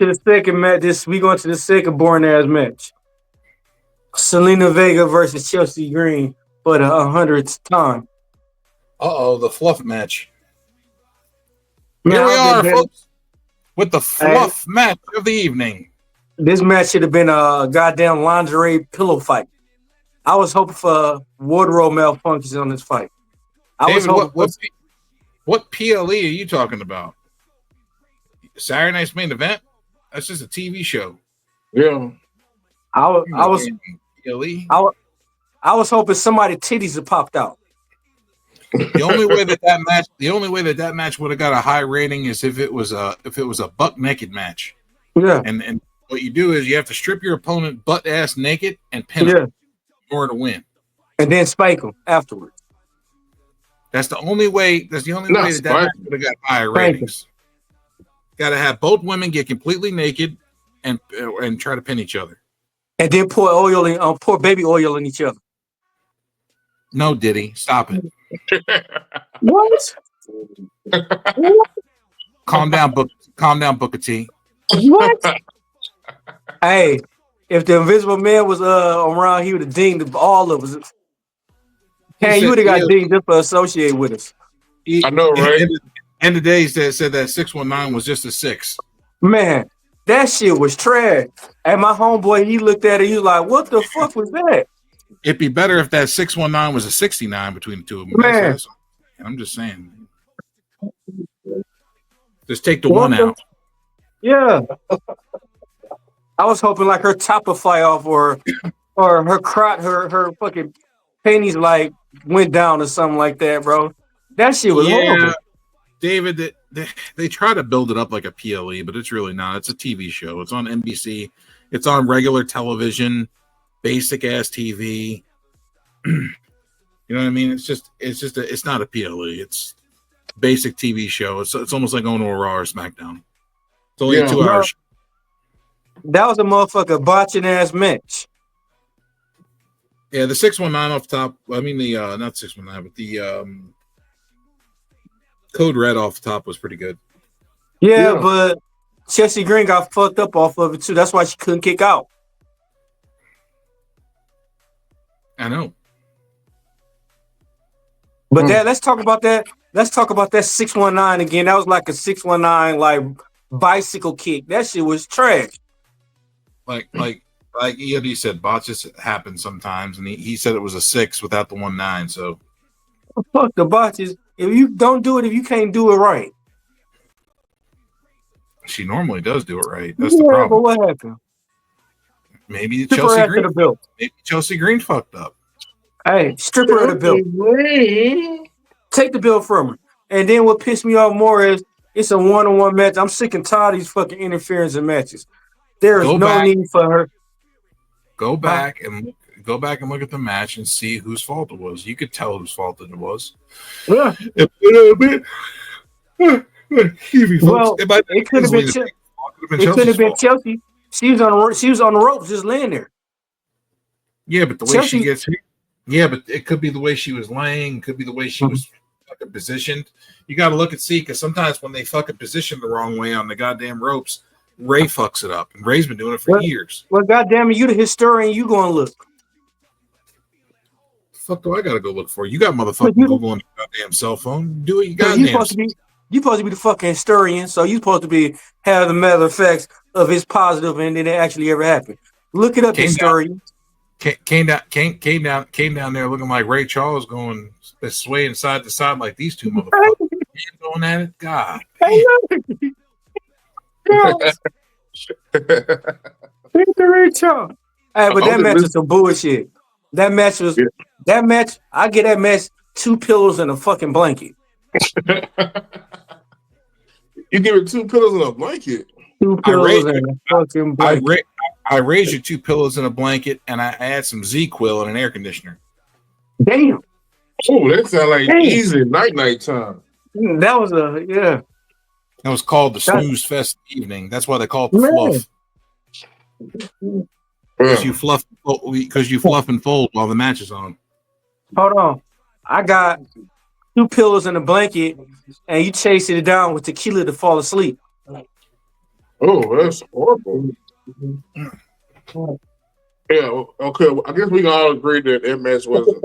To the second match. We going to the second boring ass match. Zelina Vega versus Chelsea Green for the 100th time. The Fluff match. Man, Here we are, folks, with the Fluff match of the evening. This match should have been a goddamn lingerie pillow fight. I was hoping for wardrobe malfunctions on this fight. David, what PLE are you talking about? Saturday Night's Main Event? That's just a TV show. Yeah. I was hoping somebody's titties had popped out. The only way that match would have got a high rating is if it was a buck naked match. Yeah. And what you do is you have to strip your opponent butt ass naked and pin him in order to win. And then spike him afterwards. That's the only way. That's the only way that match would have got higher ratings. Got to have both women get completely naked and try to pin each other. And then pour baby oil in each other. No, Diddy, stop it. What? Calm down, Booker T. What? Hey, if the Invisible Man was around, he would have dinged all of us. Hey, you would have got dinged just for associate with us. I know, right? And the days that said that 619 was just a 6. Man, that shit was trash. And my homeboy, he looked at it, he was like, what the fuck was that? It'd be better if that 619 was a 69 between the two of them. Man. I'm just saying. Just take the one out. Yeah. I was hoping like her top would fly off or her crotch, her fucking panties like went down or something like that, bro. That shit was horrible. David, they try to build it up like a PLE, but it's really not. It's a TV show. It's on NBC. It's on regular television, basic ass TV. You know what I mean? It's not a PLE. It's basic TV show. It's almost like going to a Raw or SmackDown. It's only a 2-hour show. That was a motherfucker botching ass match. Yeah, the 619 off top. I mean the not 619, but the Code Red off the top was pretty good. Yeah, but Chelsea Green got fucked up off of it too. That's why she couldn't kick out. I know. But let's talk about that. Let's talk about that 619 again. That was like a 619 like bicycle kick. That shit was trash. Like he said, botches happen sometimes, and he said it was a 6 without the 19. So fuck the botches. If you don't do it, if you can't do it right. She normally does do it right. That's the problem. But what happened? Maybe Chelsea Green fucked up. Hey, strip her of the bill. Take the bill from her. And then what pissed me off more is it's a one-on-one match. I'm sick and tired of these fucking interference in matches. There is no need for her. Go back and look at the match and see whose fault it was. You could tell whose fault it was. Yeah. Well, it could have been Chelsea. It could have been Chelsea. She was on the ropes just laying there. Yeah, but the way she gets hit. Yeah, but it could be the way she was laying. It could be the way she was fucking positioned. You got to look and see, because sometimes when they fucking position the wrong way on the goddamn ropes, Ray fucks it up. And Ray's been doing it for years. Well, goddamn it, you the historian. You going to look. Fuck do I got to go look for? You got motherfucking Google on your goddamn cell phone. Do it. You got you supposed to be the fucking historian, so you supposed to have the matter of facts of it's positive and then it actually ever happened. Look it up, historian. Came down there looking like Ray Charles going swaying side to side like these two motherfuckers going at it. God. Ray Charles. Hey, but that match was some bullshit. That match. I get that match 2 pillows and a fucking blanket. You give it 2 pillows and a blanket. 2 pillows and a fucking blanket. I raised you 2 pillows and a blanket, and I add some Z-Quil and an air conditioner. Damn. Oh, that sounds like easy night time. That was That was called the Snooze Fest evening. That's why they call it the Fluff. Because you fluff and fold while the match is on. Hold on. I got 2 pillows and a blanket, and you chasing it down with tequila to fall asleep. Oh, that's horrible. Yeah, okay. I guess we can all agree that that match wasn't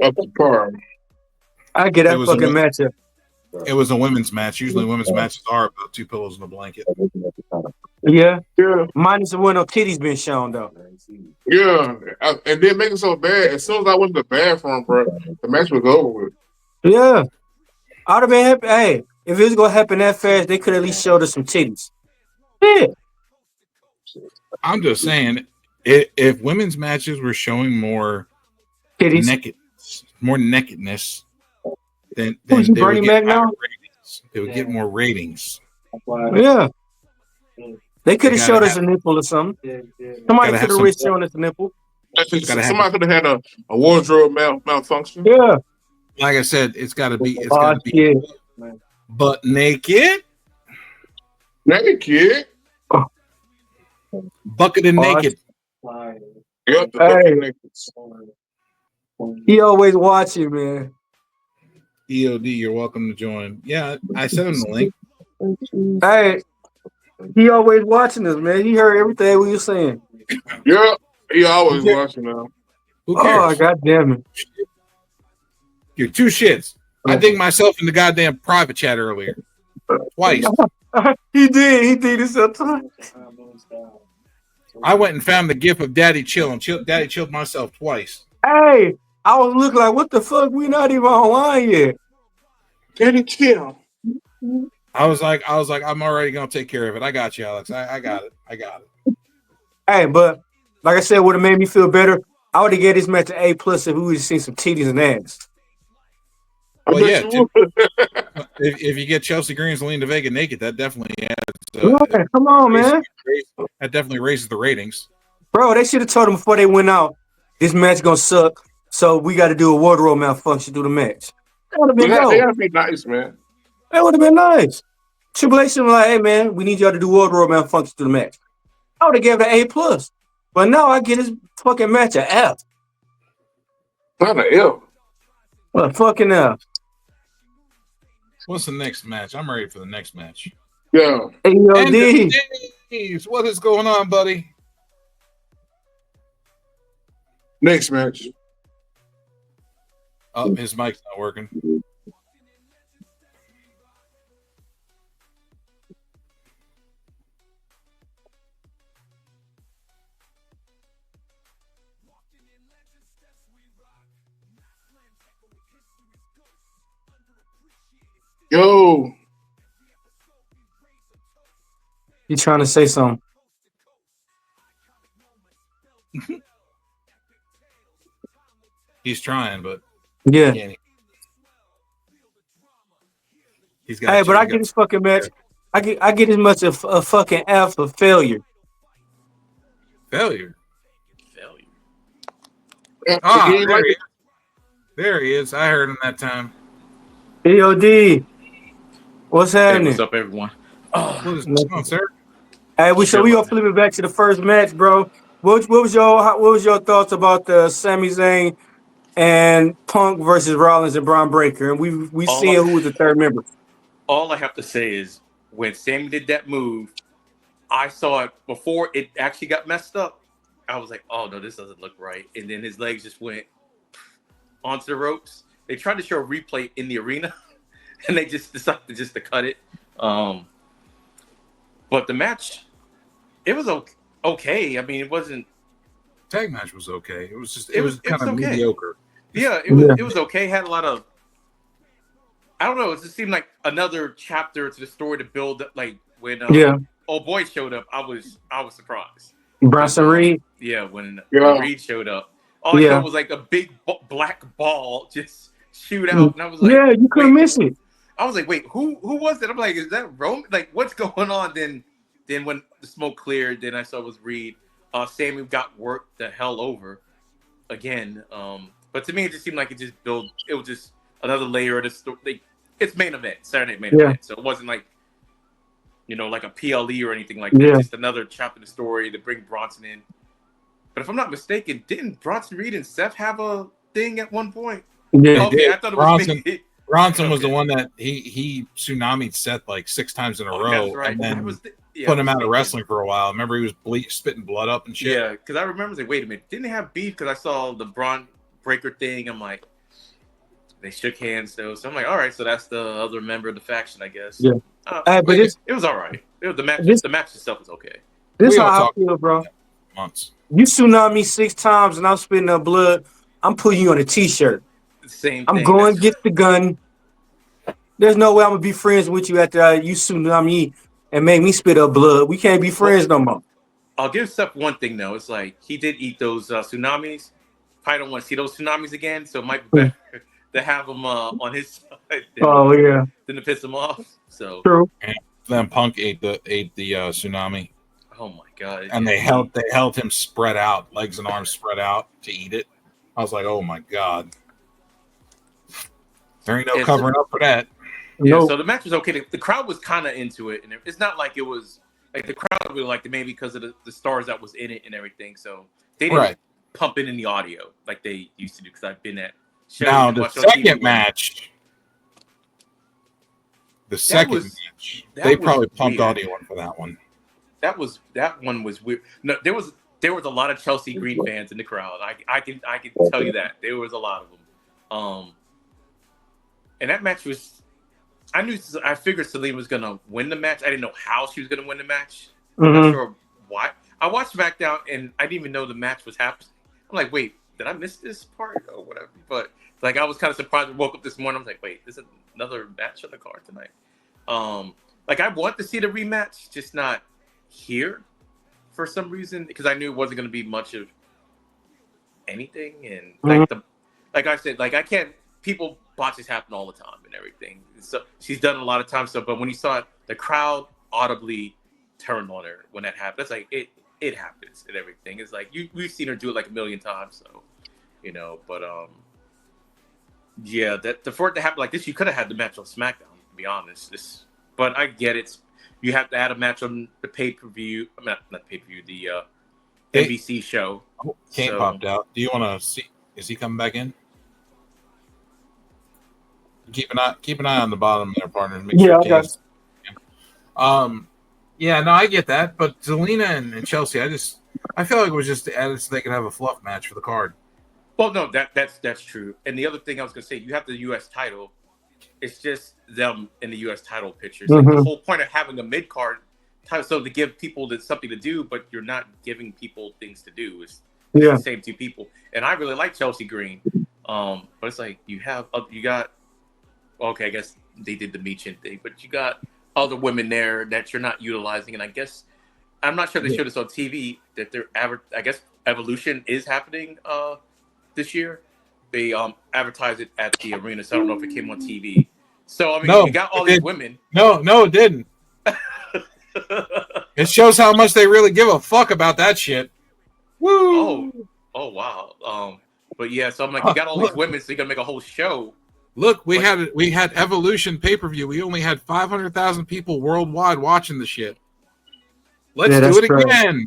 up to par. I get It that was a fucking matchup. it was a women's match. Usually, women's matches are about 2 pillows and a blanket. Yeah. Yeah, Minus the one no titties been shown though. yeah. And then make it so bad. As soon as I went to the bathroom, bro, the match was over with. Yeah. I'd have been happy. Hey, if it was gonna happen that fast, they could at least showed us some titties. Yeah. I'm just saying, if women's matches were showing more Titties. nakedness, then Who's they Bernie would get Mac higher now? ratings. They would get more ratings. Yeah. They could They have gotta showed us have, a nipple or something. Somebody gotta could have have some. risked showing us a nipple. Gotta have. Somebody could have had a wardrobe malfunction. Yeah. Like I said, it's gotta be. It's Oh gotta be shit. butt naked, Naked kid. bucket and Oh, naked. Yep, the hey, bucket naked. he always watching, man. EOD, you're welcome to join. Yeah, I sent him the link. Hey, he always watching us, man. He heard everything we were saying. Yeah, he always watching now. Who Oh, cares? god damn it. You're 2 shits. I dinged myself in the goddamn private chat earlier. Twice. He did it sometimes. I went and found the gif of Daddy chilling. Daddy chilled myself twice. Hey, I was looking like, what the fuck? We not even online yet. Daddy chill. I was like, I'm already gonna take care of it. I got you, Alex. I got it. Hey, but like I said, would have made me feel better. I would have gave this match an A+ if we would have seen some titties and ass. Well, yeah. If you get Chelsea Green and Zelina Vega naked, that definitely adds. Yeah, come on, man. That definitely raises the ratings. Bro, they should have told him before they went out, this match gonna suck, so we got to do a wardrobe malfunction through the match. That would have been They dope. gotta be nice, man. That would have been nice. Triple H should have been like, hey, man, we need y'all to do wardrobe malfunction through the match. I would have gave it an A+. But now I get this fucking match an F. Not an L. What a fucking F. What's the next match? I'm ready for the next match. Yeah. AOD. What is going on, buddy? Next match. Oh, his mic's not working. Yo. You trying to say something? He's trying, but Yeah. He's got. Hey, but I get this fucking match. I get as much of a fucking F of failure. Failure. Ah, there he is. I heard him that time. AOD. What's happening? Hey, what's up, everyone? What is going on, sir? Hey, we gonna flip it back to the first match, bro. What was your thoughts about the Sami Zayn and Punk versus Rollins and Braun Breaker? And we seeing who was the third member. All I have to say is when Sammy did that move, I saw it before it actually got messed up. I was like, oh no, this doesn't look right. And then his legs just went onto the ropes. They tried to show a replay in the arena, and they just decided to cut it. But the match, it was okay. I mean, it wasn't. Tag match was okay. It was just It was kind of okay. mediocre. Yeah, it was okay. Had a lot of. I don't know. It just seemed like another chapter to the story to build up. Like when old boy showed up, I was surprised. Bronson Reed. Yeah, when Reed showed up, all I saw was like a big black ball just shoot out, and I was like, yeah, you couldn't miss it. I was like, wait, who was it? I'm like, is that Roman? Like, what's going on? Then when the smoke cleared, then I saw it was Reed. Sammy got worked the hell over again. But to me, it just seemed like it was just another layer of the story. It's main event, Saturday main event. So it wasn't like, like a PLE or anything like that. It's just another chapter in the story to bring Bronson in. But if I'm not mistaken, didn't Bronson Reed and Seth have a thing at one point? Yeah. Okay, I thought it was me. Bronson was the one that he tsunami'd Seth like 6 times in a row. That's right. And then Yeah, put I him was out of thinking- wrestling for a while. Remember, he was spitting blood up and shit. Yeah, because I remember like, wait a minute, didn't they have beef? Because I saw the Braun Breaker thing. I'm like, they shook hands though, so I'm like, all right, so that's the other member of the faction, I guess. Yeah. But it was all right. It was the match. This- The match itself was okay. this We all how I talked feel, bro. months. You tsunami 6 times and I'm spitting up blood. I'm putting you on a t-shirt. Same I'm thing. going to get the gun. There's no way I'm gonna be friends with you after you tsunami and make me spit up blood. We can't be friends no more. I'll give Seth one thing though. It's like he did eat those tsunamis. Probably don't want to see those tsunamis again. So it might be better to have him on his side than to piss him off. So True. And then Punk ate the tsunami, oh my god! and they held him spread out, legs and arms spread out to eat it. I was like, oh my god, there ain't no covering up for that. Yeah, No. so the match was okay. The crowd was kind of into it, and it's not like it was like the crowd really liked it maybe because of the stars that was in it and everything. So they didn't pump it in the audio like they used to do because I've been at shows. Now and the watched on TV second match, they probably pumped audio in for that one. That one was weird. No, there was a lot of Chelsea Green fans in the crowd. I can tell you that there was a lot of them. And that match was. I figured Zelina was gonna win the match. I didn't know how she was gonna win the match. I'm not sure why. I watched SmackDown and I didn't even know the match was happening. I'm like, wait, did I miss this part or whatever? But like, I was kind of surprised. I woke up this morning. I was like, wait, there's another match on the card tonight. Like I want to see the rematch, just not here for some reason because I knew it wasn't gonna be much of anything. And like I said, like I can't. People botches happen all the time and everything. So she's done a lot of times. So, but when you saw it, the crowd audibly turned on her when that happened. That's like it happens and everything. It's like we've seen her do it like a million times. So, but yeah, for it to happen like this, you could have had the match on SmackDown. To be honest, but I get it. You have to add a match on the pay-per-view. I mean, not pay-per-view, the NBC show. Kane popped out. Do you want to see? Is he coming back in? Keep an eye on the bottom there, partner. Make sure yeah, no, I get that, but Zelina and Chelsea, I feel like it was just added so they could have a fluff match for the card. Well, no, that's true. And the other thing I was gonna say, you have the U.S. title. It's just them in the U.S. title pictures. Like the whole point of having a mid card title, so to give people something to do, but you're not giving people things to do. It's the same two people. And I really like Chelsea Green, but it's like you got. Okay, I guess they did the Meechin thing, but you got other women there that you're not utilizing, and I guess I'm not sure they showed us on TV that I guess Evolution is happening this year. They advertised it at the arena, so I don't know if it came on TV. So I mean, you got all these women. No, it didn't. It shows how much they really give a fuck about that shit. Woo! Oh wow. But yeah, so I'm like, you got all these women, so you're gonna make a whole show. Look, we had Evolution pay-per-view. We only had 500,000 people worldwide watching the shit. Let's do it again.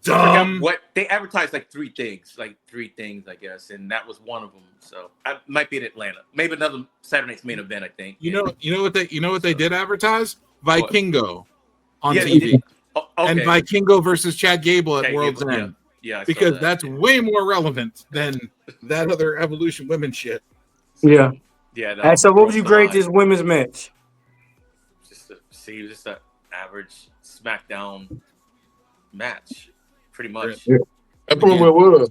Dumb. What they advertised like three things, I guess, and that was one of them. So I might be in Atlanta. Maybe another Saturday night's main event, I think. You know what they did advertise? Vikingo on TV. And Vikingo versus Chad Gable at World's End. Yeah, because that's way more relevant than that other Evolution women shit. Yeah. Yeah. And so, what would you grade this women's match? Just an average SmackDown match, pretty much. Yeah. That's what it was.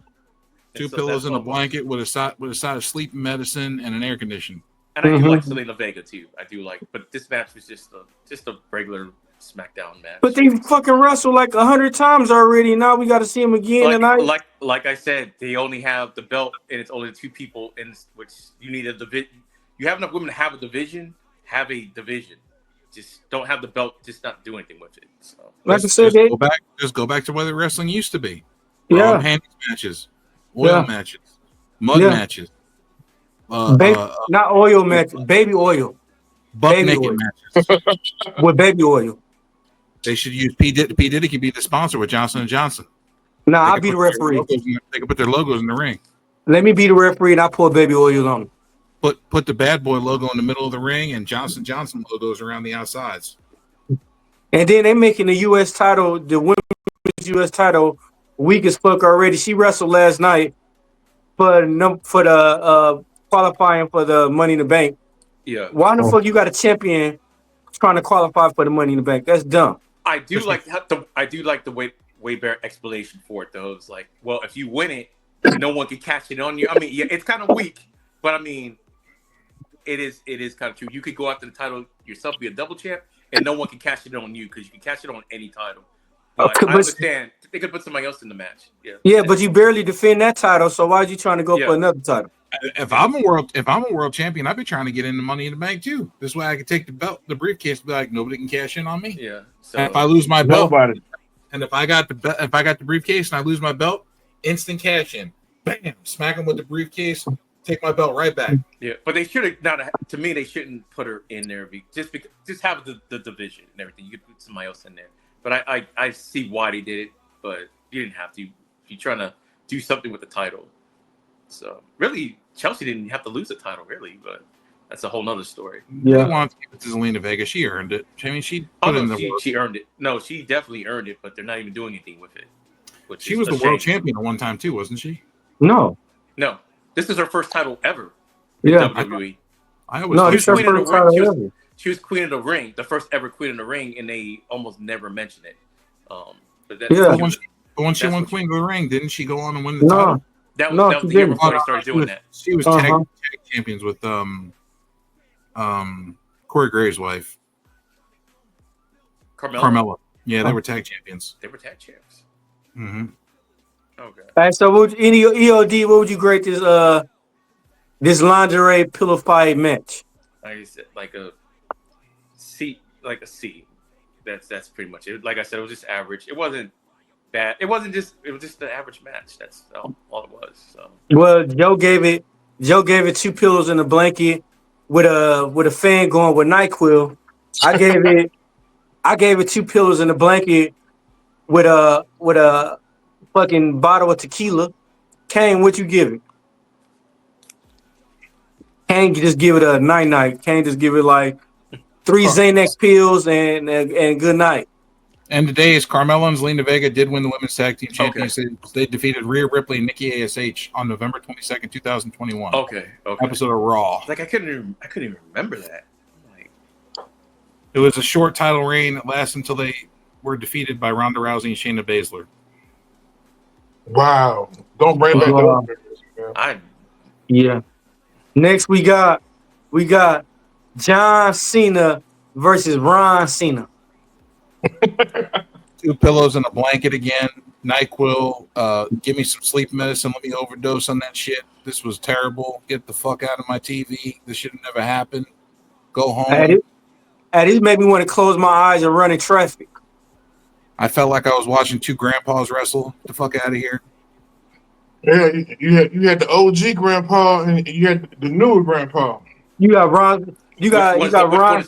Two pillows and a blanket with a side of sleep medicine and an air conditioner. And I do like Zelina Vega too. I do like, but this match was just a regular SmackDown match. But they fucking wrestled like 100 times already. Now we got to see them again tonight. Like I said, they only have the belt, and it's only two people in which you need a division. You have enough women to have a division. Have a division. Just don't have the belt. Just not do anything with it. So, like I said, just go back to where the wrestling used to be. Hand matches, oil matches, mud matches. Not oil matches, baby oil. Butt naked matches with baby oil. They should use P. Diddy could be the sponsor with Johnson & Johnson. Nah, I'll be the referee. They can put their logos in the ring. Let me be the referee and I'll pour baby oil on them. Put the Bad Boy logo in the middle of the ring and Johnson & Johnson logos around the outsides. And then they making the U.S. title, the women's U.S. title, weak as fuck already. She wrestled last night for the qualifying for the Money in the Bank. Yeah. Why the fuck you got a champion trying to qualify for the Money in the Bank? That's dumb. I do like the way better explanation for it though. It's like, well, if you win it, no one can catch it on you. I mean, yeah, it's kind of weak, but I mean, it is kind of true. You could go after the title yourself, be a double champ, and no one can catch it on you because you can catch it on any title. But I understand they could put somebody else in the match. Yeah. Yeah, but you barely defend that title, so why are you trying to go for another title? If I'm a world champion, I'd be trying to get into Money in the Bank too. This way, I could take the briefcase, and be like, nobody can cash in on me. Yeah. So and if I lose my belt, Nobody. and if I got the briefcase and I lose my belt, instant cash in. Bam! Smack him with the briefcase. Take my belt right back. Yeah, but they should have not. To me, they shouldn't put her in there. Just have the division and everything. You could put somebody else in there. But I see why they did it. But you didn't have to. If you're trying to do something with the title, so really Chelsea didn't have to lose the title, really. But that's a whole nother story. Yeah, I wanted to give it to Zelina Vega. She earned it. I mean, she earned it. No, she definitely earned it. But they're not even doing anything with it. She was the world champion at one time too, wasn't she? No. This is her first title ever. Yeah. WWE. She was queen of the ring, the first ever queen of the ring, and they almost never mention it. But when she won Queen of the Ring, didn't she go on and win the title? That was the year before they started doing that. She was tag champions with Corey Graves' wife, Carmella. Yeah, they were tag champions. They were tag champs. Mm-hmm. Okay. All right, so in EOD, what would you grade this lingerie pillow fight match? Like I said, like a C. That's pretty much it. Like I said, it was just average. It wasn't bad. It was just the average match. That's all it was. So. Well, Joe gave it 2 pillows and a blanket with a fan going with NyQuil. I gave it 2 pillows and a blanket with a fucking bottle of tequila. Kane, what you give it? Kane just give it a night. Kane just give it like 3 Xanax pills and good night. And today is Carmella and Zelina Vega did win the women's tag team championship. Okay. They defeated Rhea Ripley and Nikki ASH on November 22nd, 2021. Okay. Episode of Raw. Like I couldn't even remember that. It was a short title reign that lasted until they were defeated by Ronda Rousey and Shayna Baszler. Wow. Don't bring back those. Yeah. Next we got John Cena versus Ron Cena. 2 pillows and a blanket again. NyQuil. Give me some sleep medicine. Let me overdose on that shit. This was terrible. Get the fuck out of my TV. This should have never happened. Go home. It made me want to close my eyes and run in traffic. I felt like I was watching 2 grandpas wrestle. Get the fuck out of here. Yeah, you had the OG grandpa and you had the newer grandpa. You got Ron. You got Ron.